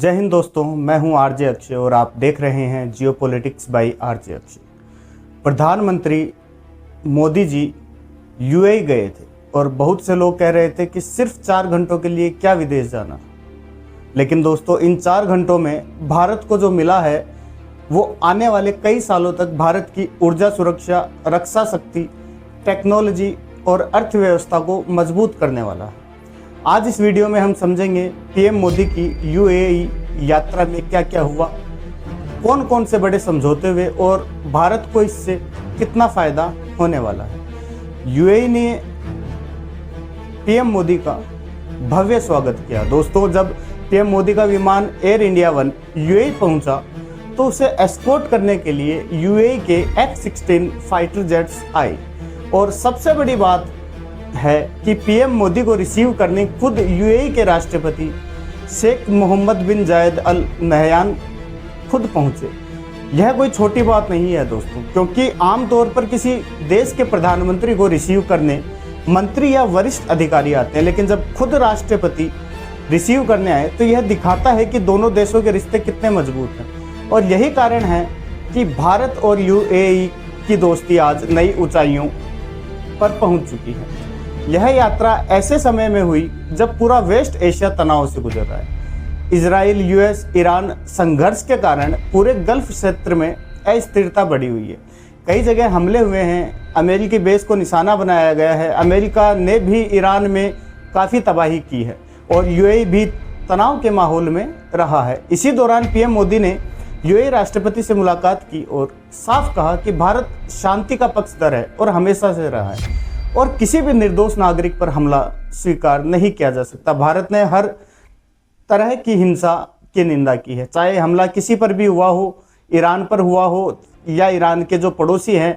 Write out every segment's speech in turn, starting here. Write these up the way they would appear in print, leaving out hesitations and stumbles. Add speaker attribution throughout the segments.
Speaker 1: जय हिंद दोस्तों, मैं हूं आरजे अक्षय और आप देख रहे हैं जियोपॉलिटिक्स बाय आरजे अक्षय। प्रधानमंत्री मोदी जी यूएई गए थे और बहुत से लोग कह रहे थे कि सिर्फ 4 घंटों के लिए क्या विदेश जाना। लेकिन दोस्तों, इन 4 घंटों में भारत को जो मिला है वो आने वाले कई सालों तक भारत की ऊर्जा सुरक्षा, रक्षा शक्ति, टेक्नोलॉजी और अर्थव्यवस्था को मजबूत करने वाला है। आज इस वीडियो में हम समझेंगे पीएम मोदी की यूएई यात्रा में क्या क्या हुआ, कौन कौन से बड़े समझौते हुए और भारत को इससे कितना फायदा होने वाला है। यूएई ने पीएम मोदी का भव्य स्वागत किया। दोस्तों, जब पीएम मोदी का विमान एयर इंडिया 1 यूएई पहुंचा तो उसे एस्कॉर्ट करने के लिए यूएई के F-16 फाइटर जेट्स आए और सबसे बड़ी बात है कि पीएम मोदी को रिसीव करने खुद यूएई के राष्ट्रपति शेख मोहम्मद बिन जायद अल नहयान खुद पहुंचे। यह कोई छोटी बात नहीं है दोस्तों, क्योंकि आमतौर पर किसी देश के प्रधानमंत्री को रिसीव करने मंत्री या वरिष्ठ अधिकारी आते हैं, लेकिन जब खुद राष्ट्रपति रिसीव करने आए तो यह दिखाता है कि दोनों देशों के रिश्ते कितने मजबूत हैं। और यही कारण है कि भारत और यूएई की दोस्ती आज नई ऊंचाइयों पर पहुंच चुकी है। यह यात्रा ऐसे समय में हुई जब पूरा वेस्ट एशिया तनाव से गुजर रहा है। इजराइल, यूएस, ईरान संघर्ष के कारण पूरे गल्फ क्षेत्र में अस्थिरता बढ़ी हुई है। कई जगह हमले हुए हैं, अमेरिकी बेस को निशाना बनाया गया है। अमेरिका ने भी ईरान में काफ़ी तबाही की है और यूएई भी तनाव के माहौल में रहा है। इसी दौरान पीएम मोदी ने यूएई राष्ट्रपति से मुलाकात की और साफ कहा कि भारत शांति का पक्षधर है और हमेशा से रहा है और किसी भी निर्दोष नागरिक पर हमला स्वीकार नहीं किया जा सकता। भारत ने हर तरह की हिंसा की निंदा की है, चाहे हमला किसी पर भी हुआ हो, ईरान पर हुआ हो या ईरान के जो पड़ोसी हैं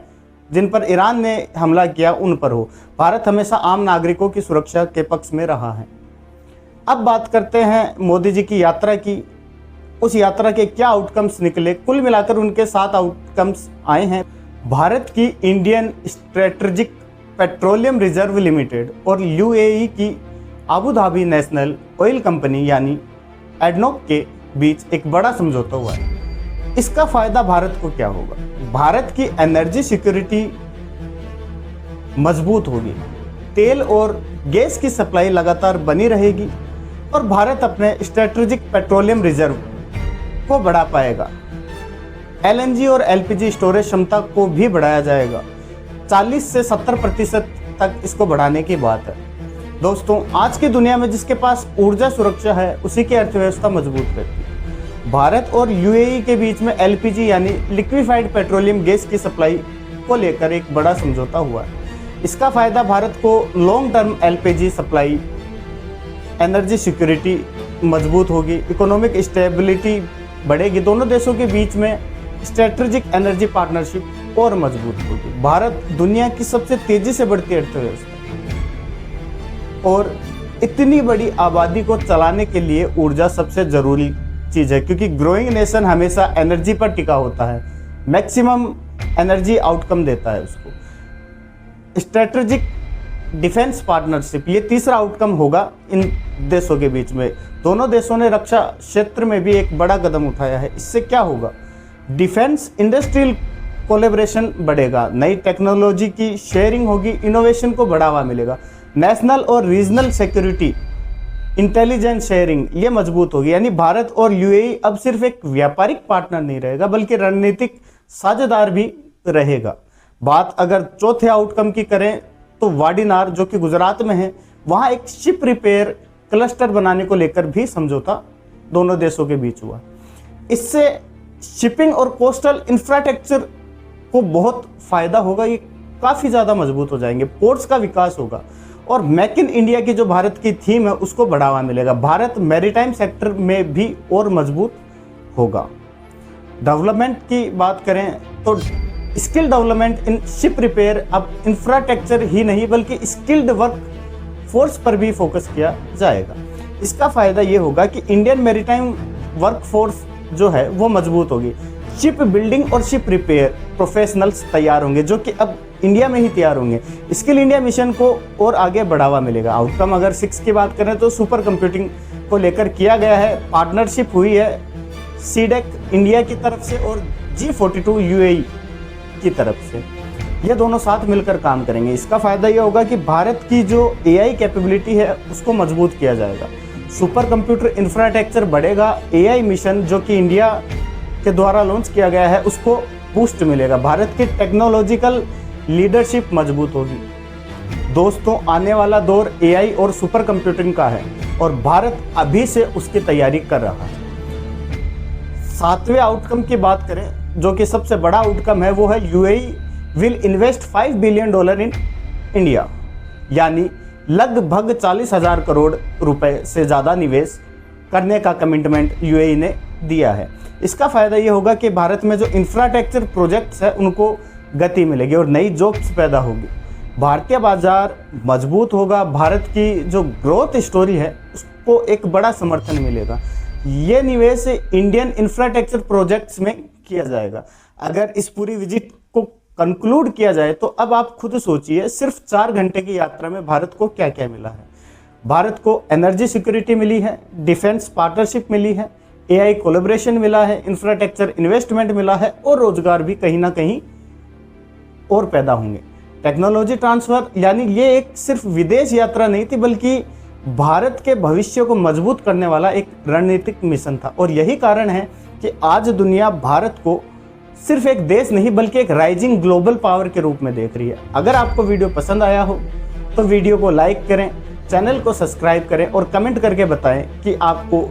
Speaker 1: जिन पर ईरान ने हमला किया उन पर हो। भारत हमेशा आम नागरिकों की सुरक्षा के पक्ष में रहा है। अब बात करते हैं मोदी जी की यात्रा की। उस यात्रा के क्या आउटकम्स निकले। कुल मिलाकर उनके 7 आउटकम्स आए हैं। भारत की Indian strategic petroleum reserve limited और यूएई की Abu Dhabi national oil company यानी एडनोक के बीच एक बड़ा समझौता हुआ है। इसका फायदा भारत को क्या होगा? भारत की एनर्जी सिक्योरिटी मजबूत होगी, तेल और गैस की सप्लाई लगातार बनी रहेगी और भारत अपने स्ट्रेटेजिक पेट्रोलियम रिजर्व को बढ़ा पाएगा। एलएनजी और एलपीजी स्टोरेज क्षमता को भी बढ़ाया जाएगा। 40 से 70% तक इसको बढ़ाने की बात है। दोस्तों, आज की दुनिया में जिसके पास ऊर्जा सुरक्षा है उसी की अर्थव्यवस्था मजबूत रहती है। भारत और यूएई के बीच में एलपीजी यानी लिक्विफाइड पेट्रोलियम गैस की सप्लाई को लेकर एक बड़ा समझौता हुआ है। इसका फायदा भारत को long term LPG supply, energy security मजबूत होगी, इकोनॉमिक स्टेबिलिटी बढ़ेगी। दोनों देशों के बीच में स्ट्रेटेजिक एनर्जी पार्टनरशिप और मजबूत होगी। भारत दुनिया की सबसे तेजी से बढ़ती अर्थव्यवस्था और इतनी बड़ी आबादी को चलाने के लिए ऊर्जा सबसे जरूरी चीज है, क्योंकि ग्रोइंग नेशन हमेशा एनर्जी पर टिका होता है, मैक्सिमम एनर्जी आउटकम देता है उसको। स्ट्रेटेजिक डिफेंस पार्टनरशिप, ये तीसरा आउटकम होगा इन देशों के बीच में। दोनों देशों ने रक्षा क्षेत्र में भी एक बड़ा कदम उठाया है। इससे क्या होगा? डिफेंस इंडस्ट्रियल कोलैबोरेशन बढ़ेगा, नई टेक्नोलॉजी की शेयरिंग होगी, इनोवेशन को बढ़ावा मिलेगा। नेशनल और रीजनल सिक्योरिटी, इंटेलिजेंस शेयरिंग ये मजबूत होगी। यानी भारत और यूएई अब सिर्फ एक व्यापारिक पार्टनर नहीं रहेगा बल्कि रणनीतिक साझेदार भी रहेगा। बात अगर चौथे आउटकम की करें तो वाडीनार, जो कि गुजरात में है, वहां एक शिप रिपेयर क्लस्टर बनाने को लेकर भी समझौता दोनों देशों के बीच हुआ। इससे शिपिंग और कोस्टल इंफ्रास्ट्रक्चर को बहुत फायदा होगा, ये काफी ज्यादा मजबूत हो जाएंगे। पोर्ट्स का विकास होगा और मेक इन इंडिया की जो भारत की थीम है उसको बढ़ावा मिलेगा। भारत मैरीटाइम सेक्टर में भी और मजबूत होगा। डेवलपमेंट की बात करें तो skill development in ship repair, अब इंफ्रास्ट्रक्चर ही नहीं बल्कि स्किल्ड वर्क फोर्स पर भी फोकस किया जाएगा। इसका फायदा ये होगा कि इंडियन मैरीटाइम वर्क फोर्स जो है वो मजबूत होगी। शिप बिल्डिंग और शिप रिपेयर प्रोफेशनल्स तैयार होंगे जो कि अब इंडिया में ही तैयार होंगे। स्किल इंडिया मिशन को और आगे बढ़ावा मिलेगा। आउटकम अगर 6 की बात करें तो सुपर कंप्यूटिंग को लेकर किया गया है। पार्टनरशिप हुई है सीडेक इंडिया की तरफ से और G42 UAE की तरफ से। ये दोनों साथ मिलकर काम करेंगे। इसका फ़ायदा ये होगा कि भारत की जो AI कैपेबिलिटी है उसको मजबूत किया जाएगा, सुपर कंप्यूटर इंफ्रास्ट्रक्चर बढ़ेगा, AI मिशन जो कि इंडिया के द्वारा लॉन्च किया गया है उसको बूस्ट मिलेगा, भारत की टेक्नोलॉजिकल लीडरशिप मजबूत होगी। दोस्तों, आने वाला दौर AI और सुपर कंप्यूटिंग का है और भारत अभी से उसकी तैयारी कर रहा है। 7वें आउटकम की बात करें, जो कि सबसे बड़ा आउटकम है, वो है UAE will invest $5 billion in India, यानी लगभग 40,000 करोड़ रुपए से ज़्यादा निवेश करने का कमिटमेंट UAE ने दिया है। इसका फ़ायदा ये होगा कि भारत में जो इंफ्रास्ट्रक्चर प्रोजेक्ट्स है उनको गति मिलेगी और नई जॉब्स पैदा होगी, भारतीय बाजार मजबूत होगा, भारत की जो ग्रोथ स्टोरी है उसको एक बड़ा समर्थन मिलेगा। ये निवेश इंडियन इंफ्रास्ट्रक्चर प्रोजेक्ट्स में किया जाएगा। अगर इस पूरी विजिट को कंक्लूड किया जाए तो अब आप खुद सोचिए, सिर्फ 4 घंटे की यात्रा में भारत को क्या क्या मिला है। भारत को एनर्जी सिक्योरिटी मिली है, डिफेंस पार्टनरशिप मिली है, AI कोलैबोरेशन मिला है, इंफ्रास्ट्रक्चर इन्वेस्टमेंट मिला है और रोजगार भी कहीं ना कहीं और पैदा होंगे। टेक्नोलॉजी ट्रांसफर, यानी ये एक सिर्फ विदेश यात्रा नहीं थी बल्कि भारत के भविष्य को मजबूत करने वाला एक रणनीतिक मिशन था और यही कारण है कि आज दुनिया भारत को सिर्फ एक देश नहीं बल्कि एक राइजिंग ग्लोबल पावर के रूप में देख रही है। अगर आपको वीडियो पसंद आया हो तो वीडियो को लाइक करें, चैनल को सब्सक्राइब करें और कमेंट करके बताएं कि आपको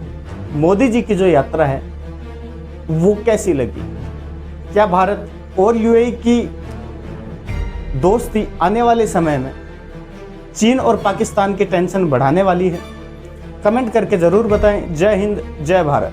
Speaker 1: मोदी जी की जो यात्रा है वो कैसी लगी। क्या भारत और UAE की दोस्ती आने वाले समय में चीन और पाकिस्तान की टेंशन बढ़ाने वाली है? कमेंट करके ज़रूर बताएं। जय हिंद, जय भारत।